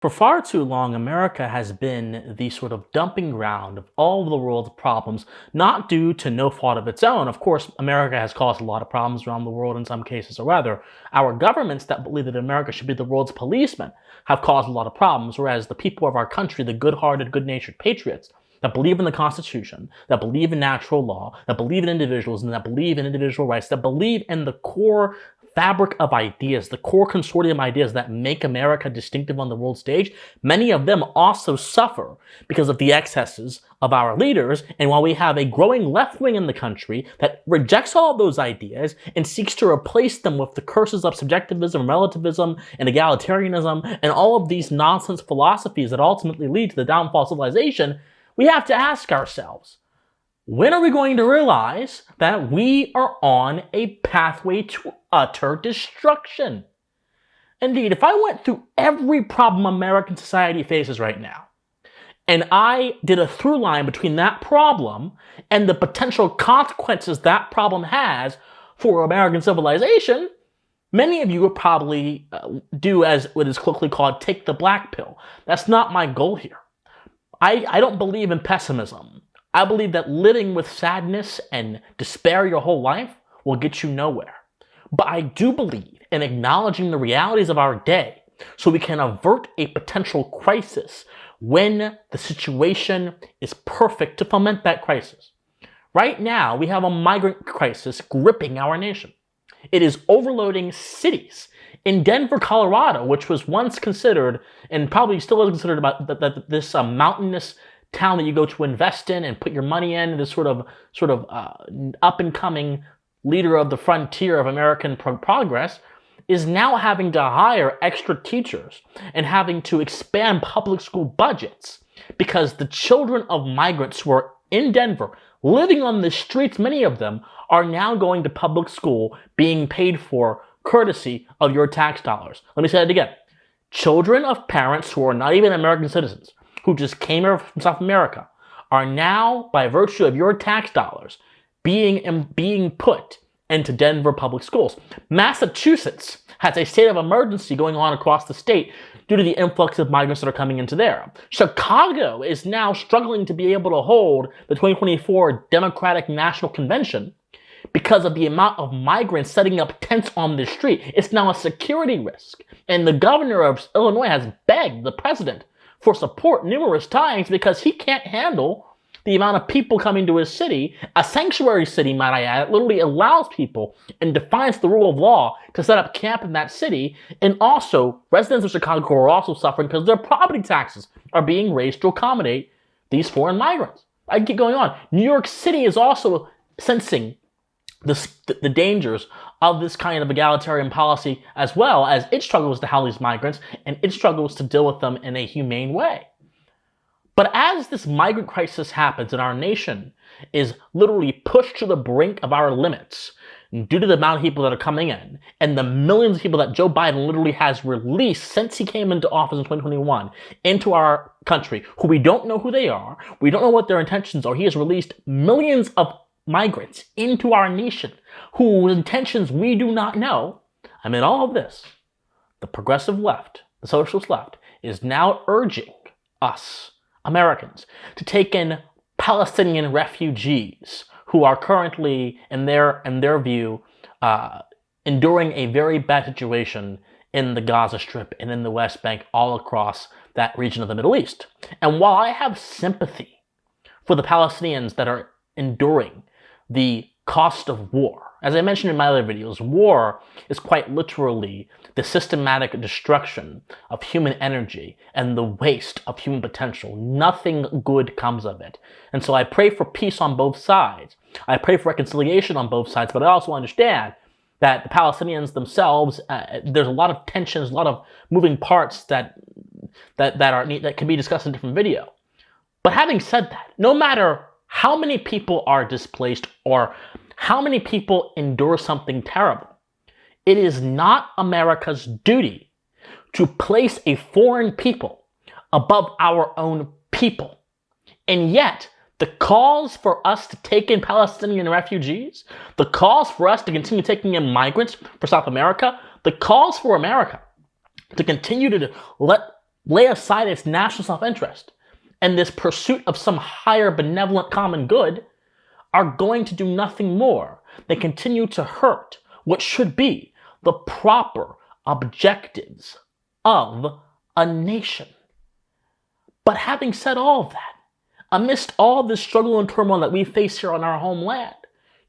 For far too long, America has been the sort of dumping ground of all of the world's problems, not due to no fault of its own. Of course, America has caused a lot of problems around the world in some cases, or rather, our governments that believe that America should be the world's policeman have caused a lot of problems, whereas the people of our country, the good-hearted, good-natured patriots that believe in the Constitution, that believe in natural law, that believe in individuals, and that believe in individual rights, that believe in the core fabric of ideas, the core consortium ideas that make America distinctive on the world stage, many of them also suffer because of the excesses of our leaders. And while we have a growing left wing in the country that rejects all of those ideas and seeks to replace them with the curses of subjectivism, relativism, and egalitarianism, and all of these nonsense philosophies that ultimately lead to the downfall of civilization, we have to ask ourselves, when are we going to realize that we are on a pathway to utter destruction? Indeed, if I went through every problem American society faces right now, and I did a through line between that problem and the potential consequences that problem has for American civilization, many of you would probably do as what is colloquially called take the black pill. That's not my goal here. I don't believe in pessimism. I believe that living with sadness and despair your whole life will get you nowhere. But I do believe in acknowledging the realities of our day so we can avert a potential crisis when the situation is perfect to foment that crisis. Right now, we have a migrant crisis gripping our nation. It is overloading cities. In Denver, Colorado, which was once considered, and probably still is considered, about this mountainous town that you go to invest in and put your money in, this sort of up-and-coming leader of the frontier of American progress, is now having to hire extra teachers and having to expand public school budgets because the children of migrants who are in Denver, living on the streets, many of them, are now going to public school being paid for courtesy of your tax dollars. Let me say that again. Children of parents who are not even American citizens, who just came here from South America, are now, by virtue of your tax dollars, being put into Denver public schools. Massachusetts has a state of emergency going on across the state due to the influx of migrants that are coming into there. Chicago is now struggling to be able to hold the 2024 Democratic National Convention because of the amount of migrants setting up tents on the street. It's now a security risk. And the governor of Illinois has begged the president for support numerous times because he can't handle the amount of people coming to his city, a sanctuary city, might I add. It literally allows people in defiance of the rule of law to set up camp in that city. And also, residents of Chicago are also suffering because their property taxes are being raised to accommodate these foreign migrants. I can keep going on. New York City is also sensing the dangers of this kind of egalitarian policy, as well as it struggles to house these migrants and it struggles to deal with them in a humane way. But as this migrant crisis happens and our nation is literally pushed to the brink of our limits due to the amount of people that are coming in and the millions of people that Joe Biden literally has released since he came into office in 2021 into our country, who we don't know who they are, we don't know what their intentions are. He has released millions of migrants into our nation whose intentions we do not know. Amid all of this, the progressive left, the socialist left, is now urging us, Americans, to take in Palestinian refugees who are currently, in their view, enduring a very bad situation in the Gaza Strip and in the West Bank, all across that region of the Middle East. And while I have sympathy for the Palestinians that are enduring the cost of war, as I mentioned in my other videos, war is quite literally the systematic destruction of human energy and the waste of human potential. Nothing good comes of it. And so I pray for peace on both sides. I pray for reconciliation on both sides, but I also understand that the Palestinians themselves, there's a lot of tensions, a lot of moving parts that can be discussed in a different video. But having said that, no matter how many people are displaced or how many people endure something terrible, it is not America's duty to place a foreign people above our own people. And yet, the calls for us to take in Palestinian refugees, the calls for us to continue taking in migrants for South America, the calls for America to continue to let lay aside its national self-interest and this pursuit of some higher benevolent common good, are going to do nothing more than continue to hurt what should be the proper objectives of a nation. But having said all of that, amidst all this struggle and turmoil that we face here on our homeland,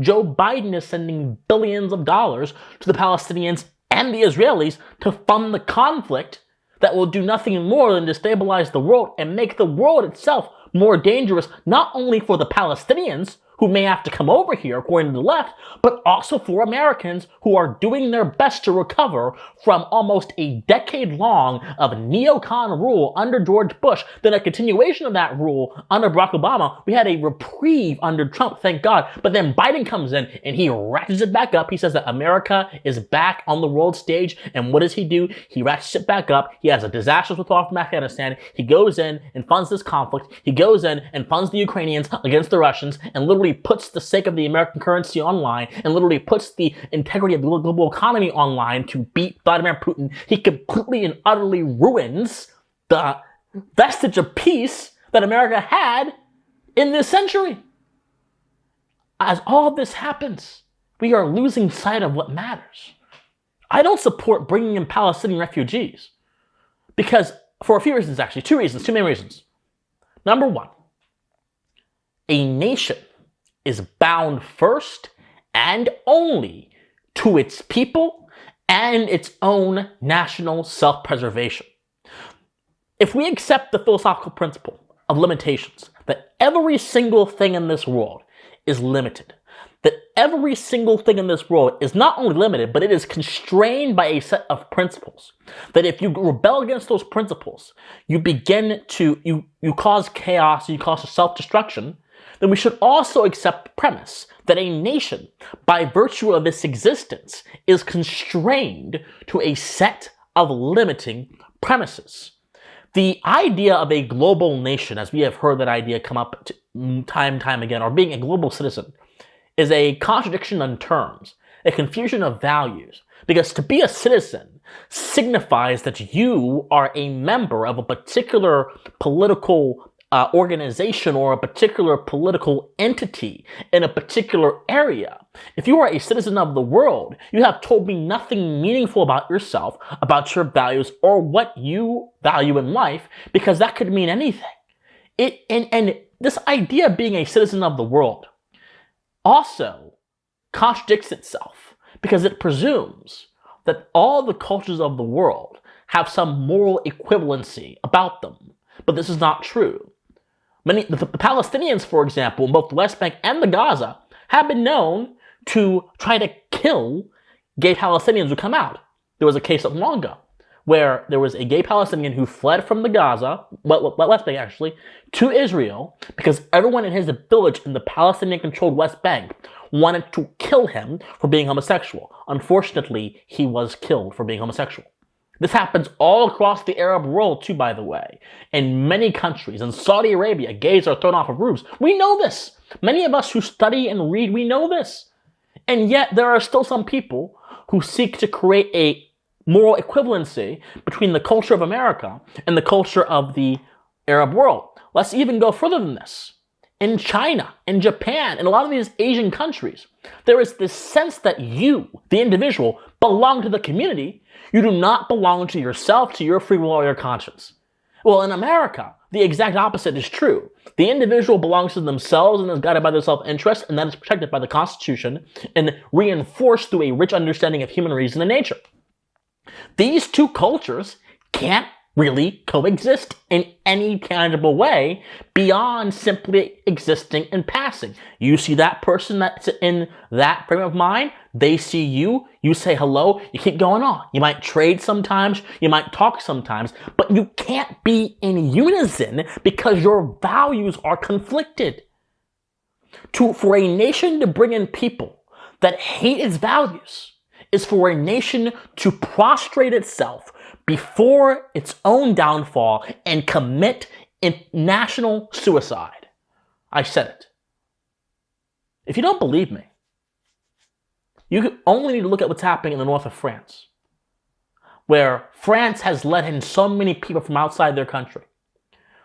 Joe Biden is sending billions of dollars to the Palestinians and the Israelis to fund the conflict that will do nothing more than destabilize the world and make the world itself more dangerous, not only for the Palestinians, who may have to come over here, according to the left, but also for Americans who are doing their best to recover from almost a decade long of neocon rule under George Bush, then a continuation of that rule under Barack Obama. We had a reprieve under Trump, thank God, but then Biden comes in and he ratchets it back up. He says that America is back on the world stage, and what does he do? He ratchets it back up. He has a disastrous withdrawal from Afghanistan. He goes in and funds this conflict. He goes in and funds the Ukrainians against the Russians, and literally puts the sake of the American currency online, and literally puts the integrity of the global economy online to beat Vladimir Putin. He completely and utterly ruins the vestige of peace that America had in this century. As all this happens, we are losing sight of what matters. I don't support bringing in Palestinian refugees because, for a few reasons actually, two main reasons. Number one, a nation is bound first and only to its people and its own national self-preservation. If we accept the philosophical principle of limitations, that every single thing in this world is limited, that every single thing in this world is not only limited, but it is constrained by a set of principles, that if you rebel against those principles, you begin to, you cause chaos, you cause self-destruction, then we should also accept the premise that a nation, by virtue of its existence, is constrained to a set of limiting premises. The idea of a global nation, as we have heard that idea come up time and time again, or being a global citizen, is a contradiction in terms, a confusion of values. Because to be a citizen signifies that you are a member of a particular political organization or a particular political entity in a particular area. If you are a citizen of the world, you have told me nothing meaningful about yourself, about your values, or what you value in life, because that could mean anything. And this idea of being a citizen of the world also contradicts itself, because it presumes that all the cultures of the world have some moral equivalency about them. But this is not true. The Palestinians, for example, in both the West Bank and the Gaza, have been known to try to kill gay Palestinians who come out. There was a case not long ago where there was a gay Palestinian who fled from the Gaza, West Bank actually, to Israel because everyone in his village in the Palestinian-controlled West Bank wanted to kill him for being homosexual. Unfortunately, he was killed for being homosexual. This happens all across the Arab world too, by the way. In many countries, in Saudi Arabia, gays are thrown off of roofs. We know this. Many of us who study and read, we know this. And yet there are still some people who seek to create a moral equivalency between the culture of America and the culture of the Arab world. Let's even go further than this. In China, in Japan, in a lot of these Asian countries, there is this sense that you, the individual, belong to the community. You do not belong to yourself, to your free will, or your conscience. Well, in America, the exact opposite is true. The individual belongs to themselves and is guided by their self-interest, and that is protected by the Constitution and reinforced through a rich understanding of human reason and nature. These two cultures can't really coexist in any tangible way beyond simply existing and passing. You see that person that's in that frame of mind, they see you, you say hello, you keep going on. You might trade sometimes, you might talk sometimes, but you can't be in unison because your values are conflicted. For a nation to bring in people that hate its values is for a nation to prostrate itself before its own downfall and commit national suicide. I said it. If you don't believe me, you only need to look at what's happening in the north of France. where France has let in so many people from outside their country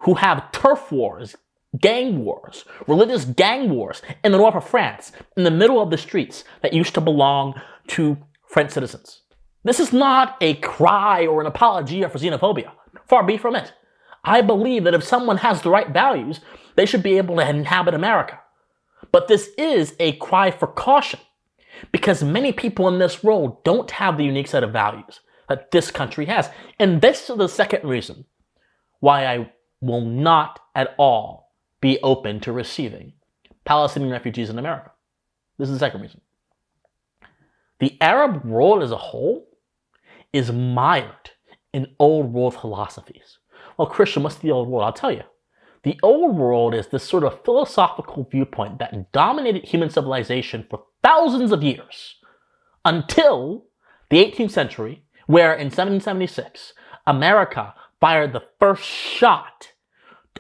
who have turf wars, gang wars, religious gang wars in the north of France, in the middle of the streets that used to belong to French citizens. This is not a cry or an apologia for xenophobia. Far be from it. I believe that if someone has the right values, they should be able to inhabit America. But this is a cry for caution, because many people in this world don't have the unique set of values that this country has. And this is the second reason why I will not at all be open to receiving Palestinian refugees in America. This is the second reason. The Arab world as a whole is mired in old world philosophies. Well, Christian, what's the old world? I'll tell you. The old world is this sort of philosophical viewpoint that dominated human civilization for thousands of years until the 18th century, where in 1776, America fired the first shot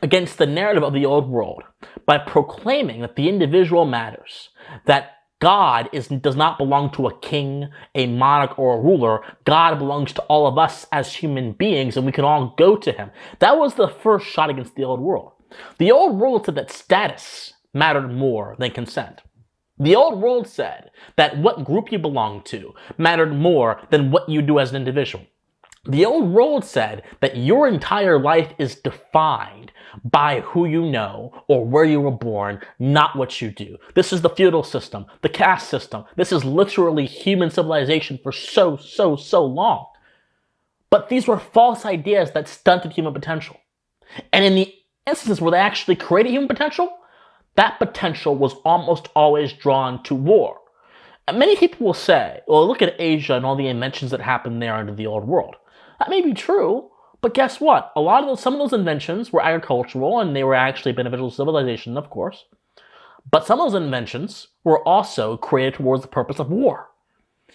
against the narrative of the old world by proclaiming that the individual matters, that God does not belong to a king, a monarch, or a ruler. God belongs to all of us as human beings, and we can all go to him. That was the first shot against the old world. The old world said that status mattered more than consent. The old world said that what group you belong to mattered more than what you do as an individual. The old world said that your entire life is defined by who you know or where you were born, not what you do. This is the feudal system, the caste system. This is literally human civilization for so long. But these were false ideas that stunted human potential. And in the instances where they actually created human potential, that potential was almost always drawn to war. And many people will say, well, look at Asia and all the inventions that happened there under the old world. That may be true, but guess what? Some of those inventions were agricultural, and they were actually beneficial to civilization, of course. But some of those inventions were also created towards the purpose of war.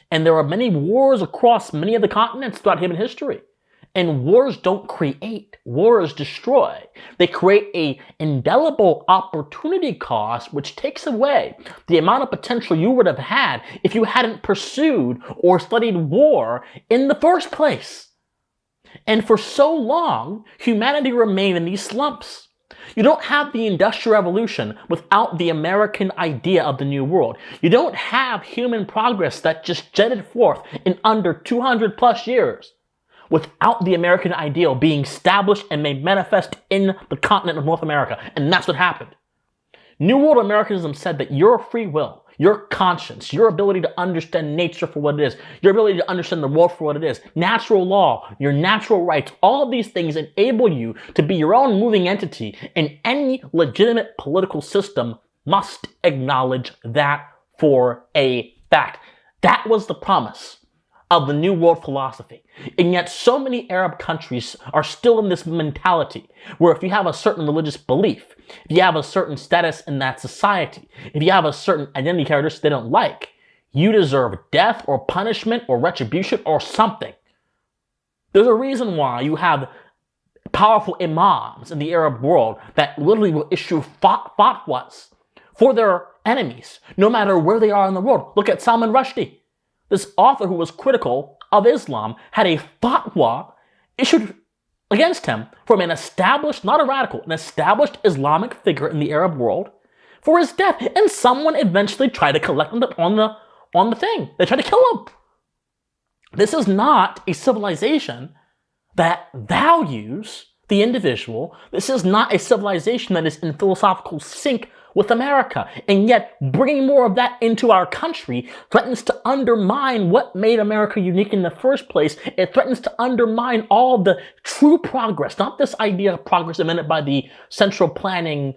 And there are many wars across many of the continents throughout human history. And wars don't create, wars destroy. They create an indelible opportunity cost, which takes away the amount of potential you would have had if you hadn't pursued or studied war in the first place. And for so long, humanity remained in these slumps. You don't have the Industrial Revolution without the American idea of the New World. You don't have human progress that just jetted forth in under 200 plus years without the American ideal being established and made manifest in the continent of North America. And that's what happened. New World Americanism said that your free will, your conscience, your ability to understand nature for what it is, your ability to understand the world for what it is, natural law, your natural rights, all of these things enable you to be your own moving entity, and any legitimate political system must acknowledge that for a fact. That was the promise of the New World philosophy. And yet so many Arab countries are still in this mentality where if you have a certain religious belief, if you have a certain status in that society, if you have a certain identity characteristic they don't like, you deserve death or punishment or retribution or something. There's a reason why you have powerful imams in the Arab world that literally will issue fatwas for their enemies, no matter where they are in the world. Look at Salman Rushdie. This author who was critical of Islam had a fatwa issued against him from an established, not a radical, an established Islamic figure in the Arab world for his death. And someone eventually tried to collect him on the thing. They tried to kill him. This is not a civilization that values the individual. This is not a civilization that is in philosophical sync with America. And yet, bringing more of that into our country threatens to undermine what made America unique in the first place. It threatens to undermine all the true progress, not this idea of progress invented by the central planning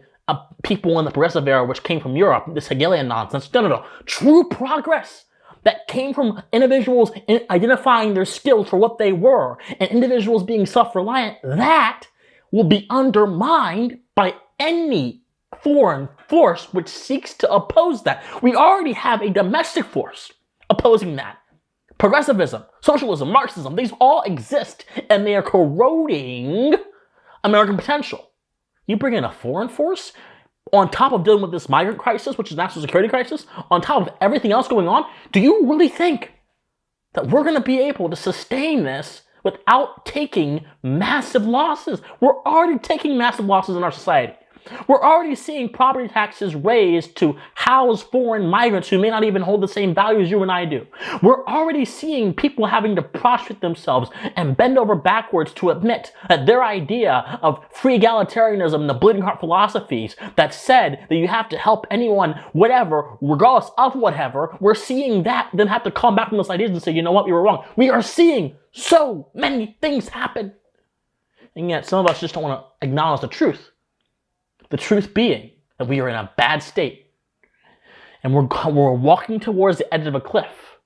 people in the progressive era, which came from Europe, this Hegelian nonsense. No. True progress that came from individuals identifying their skills for what they were and individuals being self-reliant, that will be undermined by any foreign force which seeks to oppose that. We already have a domestic force opposing that. Progressivism, socialism, Marxism, these all exist and they are corroding American potential. You bring in a foreign force on top of dealing with this migrant crisis, which is a national security crisis, on top of everything else going on, do you really think that we're going to be able to sustain this without taking massive losses. We're already taking massive losses in our society. We're already seeing property taxes raised to house foreign migrants who may not even hold the same value as you and I do. We're already seeing people having to prostrate themselves and bend over backwards to admit that their idea of free egalitarianism, the bleeding heart philosophies that said that you have to help anyone, whatever, regardless of whatever, we're seeing that then have to come back from those ideas and say, you know what, you were wrong. We are seeing so many things happen. And yet some of us just don't want to acknowledge the truth. The truth being that we are in a bad state and we're walking towards the edge of a cliff.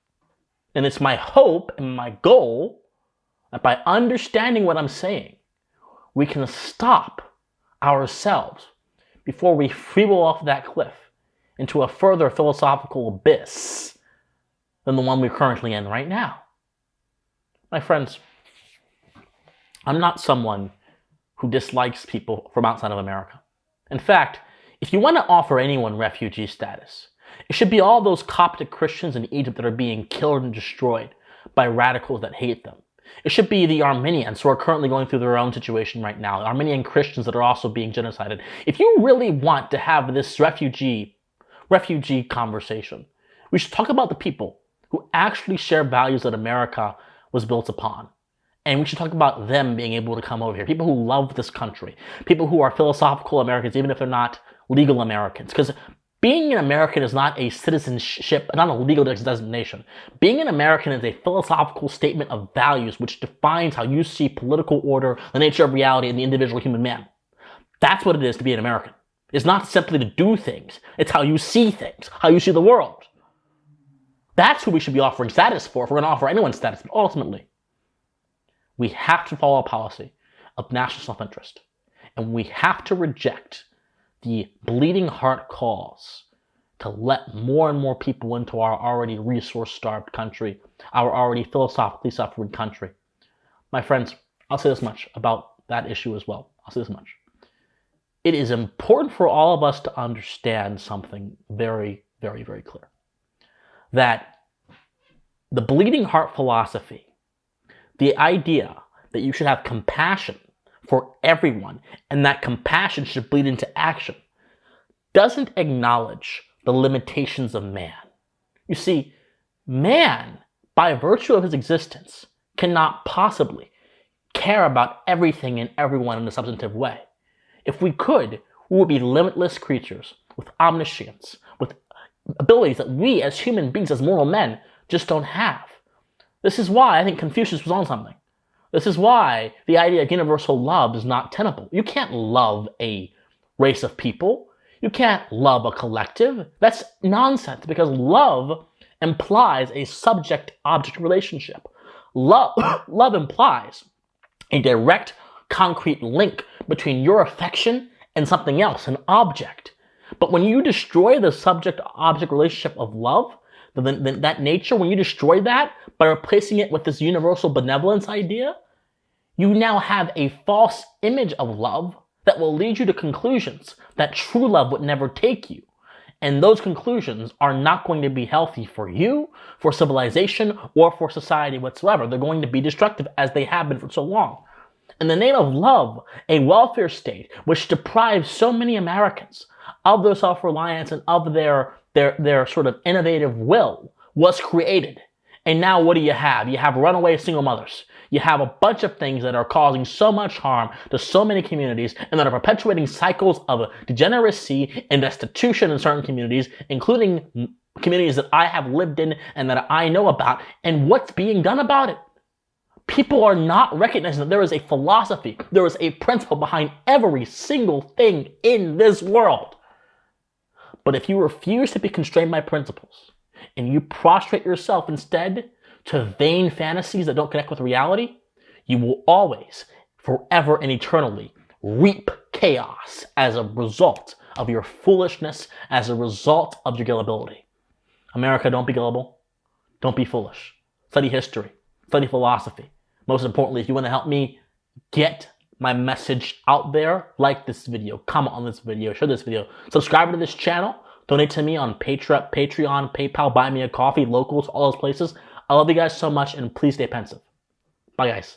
And it's my hope and my goal that by understanding what I'm saying, we can stop ourselves before we freewheel off that cliff into a further philosophical abyss than the one we're currently in right now. My friends, I'm not someone who dislikes people from outside of America. In fact, if you want to offer anyone refugee status, it should be all those Coptic Christians in Egypt that are being killed and destroyed by radicals that hate them. It should be the Armenians who are currently going through their own situation right now, the Armenian Christians that are also being genocided. If you really want to have this refugee conversation, we should talk about the people who actually share values that America was built upon. And we should talk about them being able to come over here. People who love this country. People who are philosophical Americans, even if they're not legal Americans. Because being an American is not a citizenship, not a legal designation. Being an American is a philosophical statement of values which defines how you see political order, the nature of reality, and the individual human man. That's what it is to be an American. It's not simply to do things. It's how you see things, how you see the world. That's who we should be offering status for if we're going to offer anyone status. But ultimately, we have to follow a policy of national self-interest. And we have to reject the bleeding heart calls to let more and more people into our already resource-starved country, our already philosophically suffering country. My friends, I'll say this much about that issue as well. I'll say this much. It is important for all of us to understand something very, very, very clear. That the bleeding heart philosophy, the idea that you should have compassion for everyone and that compassion should bleed into action, doesn't acknowledge the limitations of man. You see, man, by virtue of his existence, cannot possibly care about everything and everyone in a substantive way. If we could, we would be limitless creatures with omniscience, with abilities that we as human beings, as mortal men, just don't have. This is why I think Confucius was on something. This is why the idea of universal love is not tenable. You can't love a race of people. You can't love a collective. That's nonsense because love implies a subject-object relationship. Love implies a direct, concrete link between your affection and something else, an object. But when you destroy the subject-object relationship of love, then that nature, when you destroy that by replacing it with this universal benevolence idea, you now have a false image of love that will lead you to conclusions that true love would never take you. And those conclusions are not going to be healthy for you, for civilization, or for society whatsoever. They're going to be destructive as they have been for so long. In the name of love, a welfare state which deprives so many Americans of their self-reliance and of their sort of innovative will was created. And now what do you have? You have runaway single mothers. You have a bunch of things that are causing so much harm to so many communities and that are perpetuating cycles of degeneracy and destitution in certain communities, including communities that I have lived in and that I know about. And what's being done about it? People are not recognizing that there is a philosophy, there is a principle behind every single thing in this world. But if you refuse to be constrained by principles and you prostrate yourself instead to vain fantasies that don't connect with reality, you will always, forever and eternally, reap chaos as a result of your foolishness, as a result of your gullibility. America, don't be gullible. Don't be foolish. Study history. Study philosophy. Most importantly, if you want to help me get my message out there, like this video, comment on this video, share this video, subscribe to this channel, donate to me on Patreon, PayPal, Buy Me a Coffee, Locals, all those places. I love you guys so much, and please stay pensive. Bye, guys.